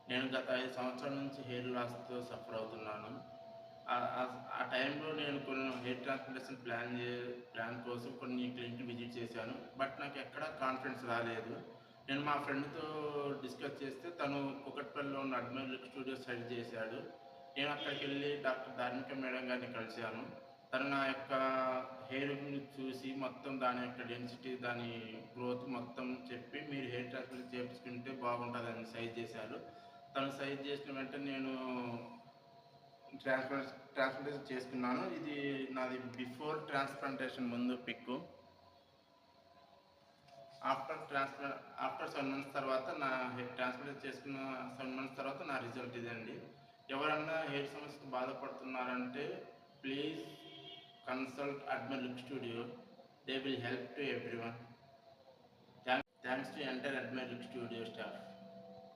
నేను గత 5 సంవత్సరాల నుంచి హెయిర్ లాస్‌తో సఫర్ అవుతున్నాను. ఆ టైంలో నేను కొన్ని హెయిర్ ట్రాన్స్‌ప్లాంటేషన్ ప్లాన్ కోసం కొన్ని క్లినిక్‌లు విజిట్ చేశాను. బట్ నాకెక్కడా కాన్ఫిడెన్స్ రాలేదు. నేను మా ఫ్రెండ్‌తో డిస్కస్ చేస్తే తను కూకట్పల్లిలో ఉన్న అడ్మైర్ లుక్ స్టూడియో సజెస్ట్ చేశాడు. నేను అక్కడికెళ్ళి డాక్టర్ ధార్మిక మేడం గారిని కలిసాను. తను నా యొక్క హెయిర్‌ని చూసి మొత్తం దాని యొక్క డెన్సిటీ, దాని గ్రోత్ మొత్తం చెప్పి మీరు హెయిర్ ట్రాన్స్‌ప్లాంట్ చేపించుకుంటే బాగుంటదని సజెస్ట్ చేశారు. తను సజెస్ట్ చేసిన వెంటనే నేను ట్రాన్స్‌ప్లాంటేషన్ చేసుకున్నాను. ఇది నాది బిఫోర్ ట్రాన్స్‌ప్లాంటేషన్ ముందు పిక్కు. ఆఫ్టర్ 7 మంత్స్ తర్వాత నా హెయిర్ ట్రాన్స్‌ప్లాంట్ చేసుకున్న 7 మంత్స్ తర్వాత నా రిజల్ట్ ఇదండి. ఎవరన్నా హెయిర్ సమస్యతో బాధపడుతున్నారంటే please consult admire look studio. They will help to everyone. Thanks to entire admire look studio staff.